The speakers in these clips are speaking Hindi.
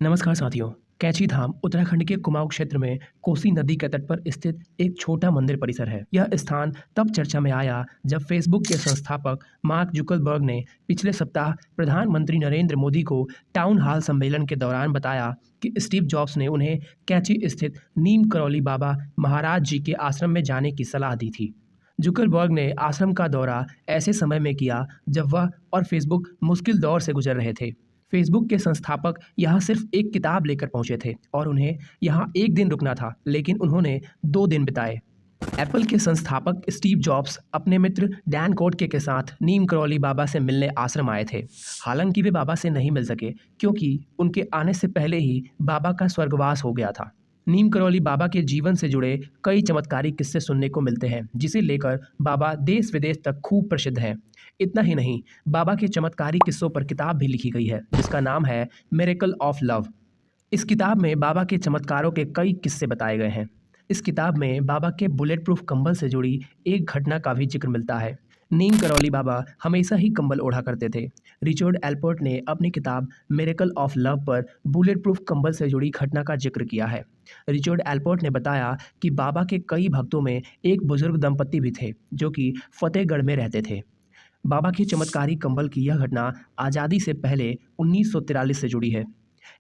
नमस्कार साथियों। कैची धाम उत्तराखंड के कुमाऊं क्षेत्र में कोसी नदी के तट पर स्थित एक छोटा मंदिर परिसर है। यह स्थान तब चर्चा में आया जब फेसबुक के संस्थापक मार्क जुकरबर्ग ने पिछले सप्ताह प्रधानमंत्री नरेंद्र मोदी को टाउन हॉल सम्मेलन के दौरान बताया कि स्टीव जॉब्स ने उन्हें कैची स्थित नीम करौली बाबा महाराज जी के आश्रम में जाने की सलाह दी थी। जुकरबर्ग ने आश्रम का दौरा ऐसे समय में किया जब वह और फेसबुक मुश्किल दौर से गुजर रहे थे। फेसबुक के संस्थापक यहाँ सिर्फ एक किताब लेकर पहुंचे थे और उन्हें यहाँ एक दिन रुकना था, लेकिन उन्होंने 2 दिन बिताए। एप्पल के संस्थापक स्टीव जॉब्स अपने मित्र डैन कोटके के साथ नीम करौली बाबा से मिलने आश्रम आए थे। हालांकि वे बाबा से नहीं मिल सके क्योंकि उनके आने से पहले ही बाबा का स्वर्गवास हो गया था। नीम करौली बाबा के जीवन से जुड़े कई चमत्कारी किस्से सुनने को मिलते हैं, जिसे लेकर बाबा देश विदेश तक खूब प्रसिद्ध हैं। इतना ही नहीं, बाबा के चमत्कारी किस्सों पर किताब भी लिखी गई है जिसका नाम है मिरेकल ऑफ लव। इस किताब में बाबा के चमत्कारों के कई किस्से बताए गए हैं। इस किताब में बाबा के बुलेट प्रूफ कंबल से जुड़ी एक घटना का भी जिक्र मिलता है। नीम करौली बाबा हमेशा ही कंबल ओढ़ा करते थे। रिचर्ड एल्पर्ट ने अपनी किताब मिरेकल ऑफ लव पर बुलेट प्रूफ कंबल से जुड़ी घटना का जिक्र किया है। रिचर्ड एल्पर्ट ने बताया कि बाबा के कई भक्तों में एक बुजुर्ग दंपति भी थे जो कि फतेहगढ़ में रहते थे। बाबा के चमत्कारी कंबल की यह घटना आज़ादी से पहले 1943 से जुड़ी है।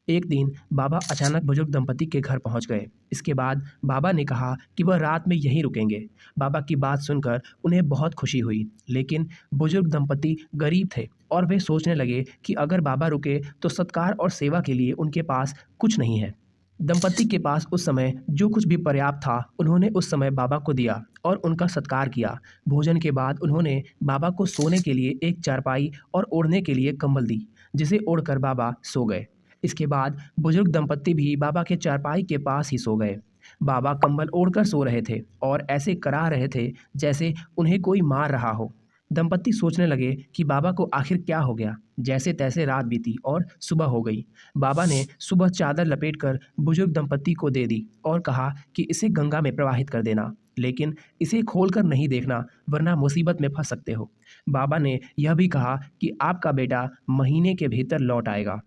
एक दिन बाबा अचानक बुजुर्ग दंपति के घर पहुंच गए। इसके बाद बाबा ने कहा कि वह रात में यहीं रुकेंगे। बाबा की बात सुनकर उन्हें बहुत खुशी हुई, लेकिन बुजुर्ग दंपति गरीब थे और वे सोचने लगे कि अगर बाबा रुके तो सत्कार और सेवा के लिए उनके पास कुछ नहीं है। दंपति के पास उस समय जो कुछ भी पर्याप्त था उन्होंने उस समय बाबा को दिया और उनका सत्कार किया। भोजन के बाद उन्होंने बाबा को सोने के लिए एक चारपाई और ओढ़ने के लिए कंबल दी, जिसे ओढ़कर बाबा सो गए। इसके बाद बुजुर्ग दंपति भी बाबा के चारपाई के पास ही सो गए। बाबा कंबल ओढ़कर सो रहे थे और ऐसे करा रहे थे जैसे उन्हें कोई मार रहा हो। दंपति सोचने लगे कि बाबा को आखिर क्या हो गया। जैसे तैसे रात बीती और सुबह हो गई। बाबा ने सुबह चादर लपेटकर बुजुर्ग दंपति को दे दी और कहा कि इसे गंगा में प्रवाहित कर देना, लेकिन इसे खोलकर नहीं देखना वरना मुसीबत में फंस सकते हो। बाबा ने यह भी कहा कि आपका बेटा महीने के भीतर लौट आएगा।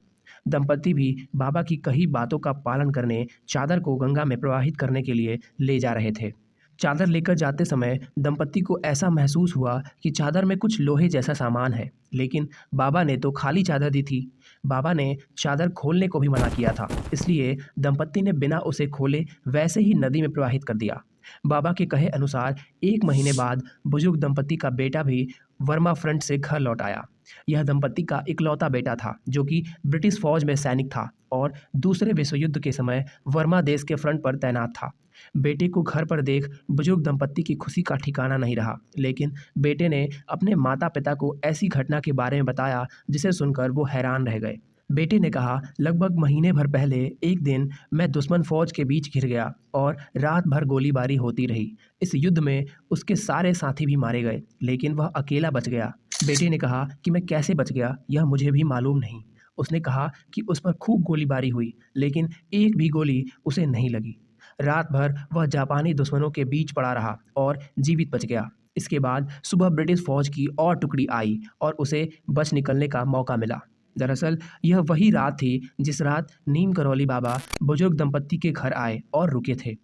दंपति भी बाबा की कही बातों का पालन करने चादर को गंगा में प्रवाहित करने के लिए ले जा रहे थे। चादर लेकर जाते समय दंपति को ऐसा महसूस हुआ कि चादर में कुछ लोहे जैसा सामान है, लेकिन बाबा ने तो खाली चादर दी थी। बाबा ने चादर खोलने को भी मना किया था, इसलिए दंपति ने बिना उसे खोले वैसे ही नदी में प्रवाहित कर दिया। बाबा के कहे अनुसार 1 महीने बाद बुजुर्ग दंपति का बेटा भी वर्मा फ्रंट से घर लौट आया। यह दंपति का इकलौता बेटा था जो कि ब्रिटिश फौज में सैनिक था और दूसरे विश्व युद्ध के समय वर्मा देश के फ्रंट पर तैनात था। बेटे को घर पर देख बुजुर्ग दंपति की खुशी का ठिकाना नहीं रहा, लेकिन बेटे ने अपने माता पिता को ऐसी घटना के बारे में बताया जिसे सुनकर वो हैरान रह गए। बेटे ने कहा, लगभग महीने भर पहले एक दिन मैं दुश्मन फौज के बीच घिर गया और रात भर गोलीबारी होती रही। इस युद्ध में उसके सारे साथी भी मारे गए, लेकिन वह अकेला बच गया। बेटे ने कहा कि मैं कैसे बच गया यह मुझे भी मालूम नहीं। उसने कहा कि उस पर खूब गोलीबारी हुई, लेकिन एक भी गोली उसे नहीं लगी। रात भर वह जापानी दुश्मनों के बीच पड़ा रहा और जीवित बच गया। इसके बाद सुबह ब्रिटिश फौज की और टुकड़ी आई और उसे बच निकलने का मौका मिला। दरअसल यह वही रात थी जिस रात नीम करौली बाबा बुजुर्ग दंपति के घर आए और रुके थे।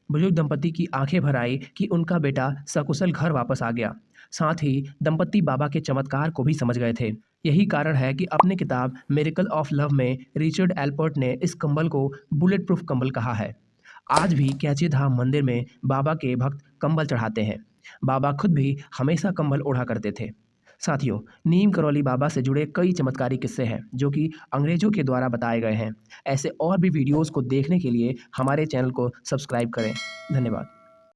बुजुर्ग दंपति की आंखें भर आई कि उनका बेटा सकुशल घर वापस आ गया। साथ ही दंपति बाबा के चमत्कार को भी समझ गए थे। यही कारण है कि अपनी किताब मिरेकल ऑफ लव में रिचर्ड एल्पर्ट ने इस कंबल को बुलेट प्रूफ कंबल कहा है। आज भी कैची धाम मंदिर में बाबा के भक्त कंबल चढ़ाते हैं। बाबा खुद भी हमेशा कंबल ओढ़ा करते थे। साथियों, नीम करौली बाबा से जुड़े कई चमत्कारी किस्से हैं जो कि अंग्रेजों के द्वारा बताए गए हैं। ऐसे और भी वीडियोस को देखने के लिए हमारे चैनल को सब्सक्राइब करें। धन्यवाद।